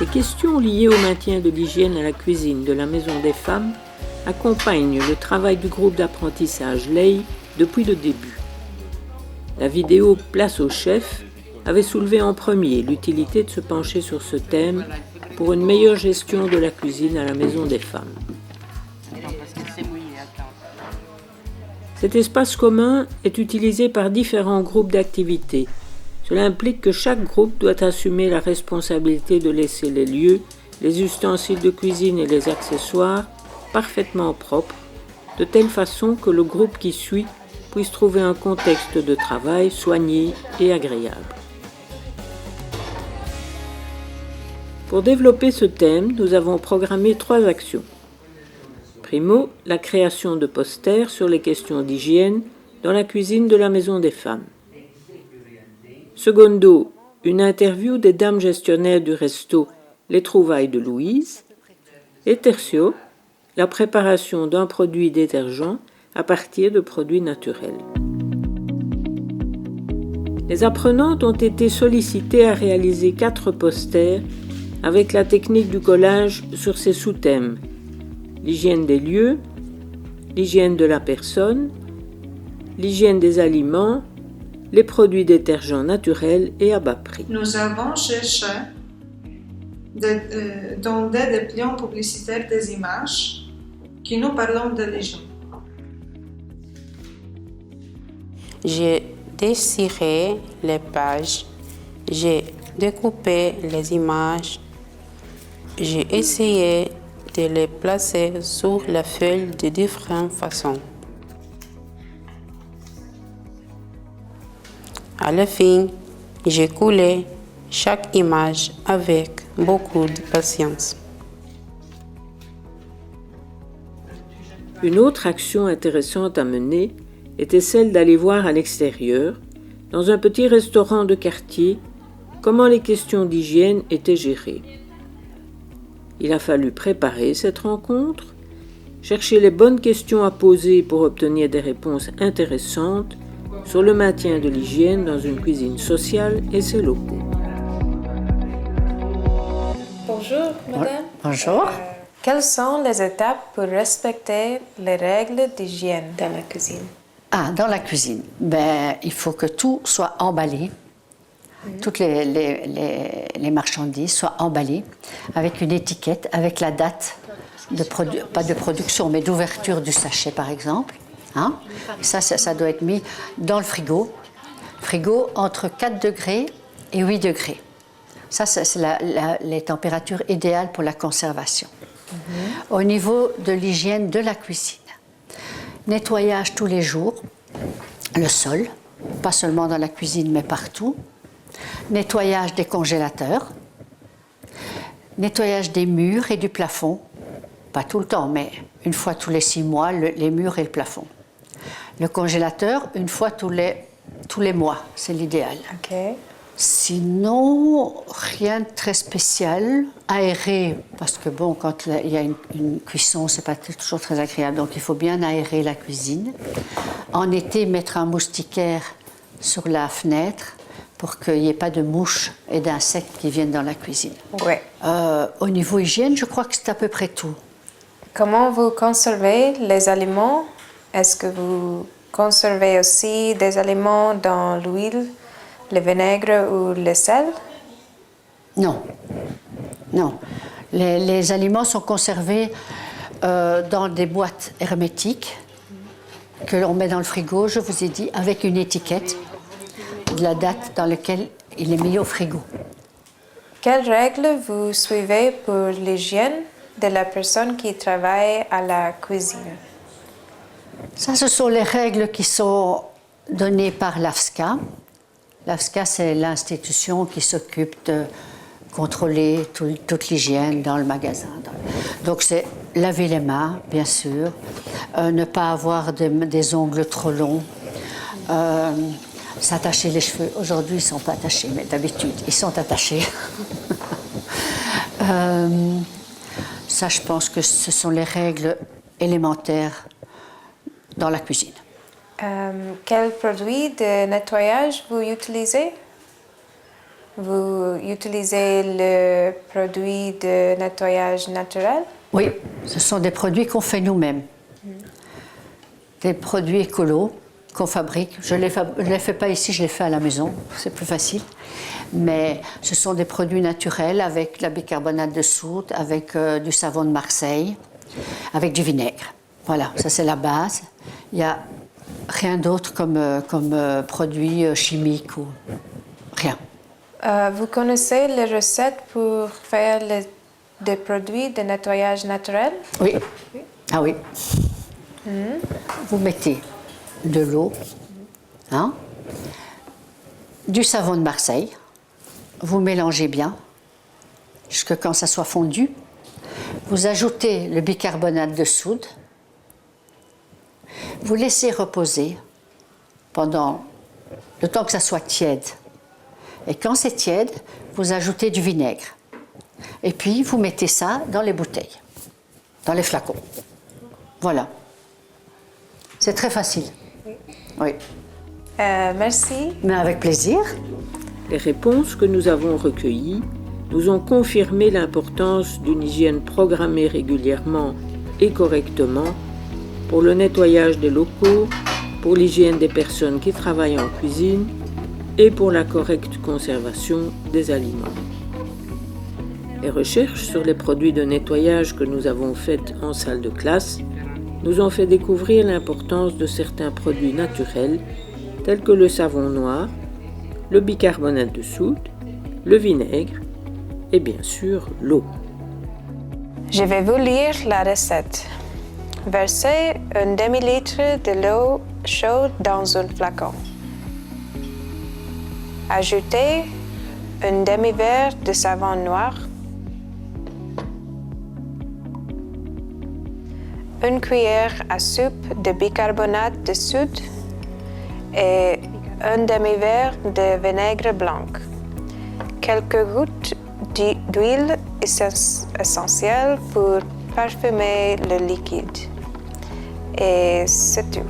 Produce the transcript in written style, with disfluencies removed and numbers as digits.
Les questions liées au maintien de l'hygiène à la cuisine de la Maison des Femmes accompagnent le travail du groupe d'apprentissage LEI depuis le début. La vidéo Place au chef avait soulevé en premier l'utilité de se pencher sur ce thème pour une meilleure gestion de la cuisine à la Maison des Femmes. Cet espace commun est utilisé par différents groupes d'activités. Cela implique que chaque groupe doit assumer la responsabilité de laisser les lieux, les ustensiles de cuisine et les accessoires parfaitement propres, de telle façon que le groupe qui suit puisse trouver un contexte de travail soigné et agréable. Pour développer ce thème, nous avons programmé 3 actions. Primo, la création de posters sur les questions d'hygiène dans la cuisine de la Maison des Femmes. Secondo, une interview des dames gestionnaires du resto Les Trouvailles de Louise. Et tertio, la préparation d'un produit détergent à partir de produits naturels. Les apprenantes ont été sollicitées à réaliser 4 posters avec la technique du collage sur ces sous-thèmes: l'hygiène des lieux, l'hygiène de la personne, l'hygiène des aliments, les produits détergents naturels et à bas prix. Nous avons cherché dans des dépliants publicitaires des images qui nous parlent de l'hygiène. J'ai dessiré les pages, j'ai découpé les images, j'ai essayé de les placer sur la feuille de différentes façons. À la fin, j'ai coulé chaque image avec beaucoup de patience. Une autre action intéressante à mener était celle d'aller voir à l'extérieur, dans un petit restaurant de quartier, comment les questions d'hygiène étaient gérées. Il a fallu préparer cette rencontre, chercher les bonnes questions à poser pour obtenir des réponses intéressantes sur le maintien de l'hygiène dans une cuisine sociale et ses locaux. Bonjour, madame. Bonjour. Quelles sont les étapes pour respecter les règles d'hygiène dans la cuisine? Dans la cuisine, il faut que tout soit emballé. Toutes les marchandises soient emballées avec une étiquette, avec la date, pas de production, mais d'ouverture du sachet, par exemple. Ça doit être mis dans le frigo. Frigo entre 4 degrés et 8 degrés. Ça, c'est les températures idéales pour la conservation. Au niveau de l'hygiène de la cuisine, nettoyage tous les jours, le sol, pas seulement dans la cuisine, mais partout. Nettoyage des congélateurs, nettoyage des murs et du plafond, pas tout le temps, mais une fois tous les 6 mois, les murs et le plafond. Le congélateur, une fois tous les mois, c'est l'idéal. Okay. Sinon, rien de très spécial. Aérer, parce que quand il y a une cuisson, c'est pas toujours très agréable, donc il faut bien aérer la cuisine. En été, mettre un moustiquaire sur la fenêtre pour qu'il n'y ait pas de mouches et d'insectes qui viennent dans la cuisine. Ouais. Au niveau hygiène, je crois que c'est à peu près tout. Comment vous conservez les aliments? Est-ce que vous conservez aussi des aliments dans l'huile, le vinaigre ou le sel? Non. Les aliments sont conservés dans des boîtes hermétiques que l'on met dans le frigo, je vous ai dit, avec une étiquette de la date dans laquelle il est mis au frigo. Quelles règles vous suivez pour l'hygiène de la personne qui travaille à la cuisine? Ça, ce sont les règles qui sont données par l'AFSCA. L'AFSCA, c'est l'institution qui s'occupe de contrôler toute l'hygiène dans le magasin. Donc, c'est laver les mains, bien sûr, ne pas avoir des ongles trop longs, s'attacher les cheveux. Aujourd'hui, ils ne sont pas attachés, mais d'habitude, ils sont attachés. Ça, je pense que ce sont les règles élémentaires dans la cuisine. Quel produit de nettoyage vous utilisez? Vous utilisez le produit de nettoyage naturel? Oui, ce sont des produits qu'on fait nous-mêmes. Des produits écolos qu'on fabrique. Je ne les fais pas ici, je les fais à la maison, c'est plus facile. Mais ce sont des produits naturels avec la bicarbonate de soude, avec du savon de Marseille, avec du vinaigre. Voilà, ça c'est la base. Il n'y a rien d'autre comme produit chimique ou rien. Vous connaissez les recettes pour faire des produits de nettoyage naturel? Oui. Ah oui. Vous mettez de l'eau, hein, du savon de Marseille, vous mélangez bien jusqu'à quand ça soit fondu. Vous ajoutez le bicarbonate de soude, vous laissez reposer pendant le temps que ça soit tiède. Et quand c'est tiède, vous ajoutez du vinaigre. Et puis vous mettez ça dans les bouteilles, dans les flacons. Voilà. C'est très facile. Oui. Merci. Mais avec plaisir. Les réponses que nous avons recueillies nous ont confirmé l'importance d'une hygiène programmée régulièrement et correctement pour le nettoyage des locaux, pour l'hygiène des personnes qui travaillent en cuisine et pour la correcte conservation des aliments. Les recherches sur les produits de nettoyage que nous avons faites en salle de classe nous ont fait découvrir l'importance de certains produits naturels tels que le savon noir, le bicarbonate de soude, le vinaigre et bien sûr l'eau. Je vais vous lire la recette. Versez un demi-litre de l'eau chaude dans un flacon. Ajoutez un demi-verre de savon noir, une cuillère à soupe de bicarbonate de soude et un demi-verre de vinaigre blanc. Quelques gouttes d'huile essentielle pour parfumer le liquide. Et c'est tout.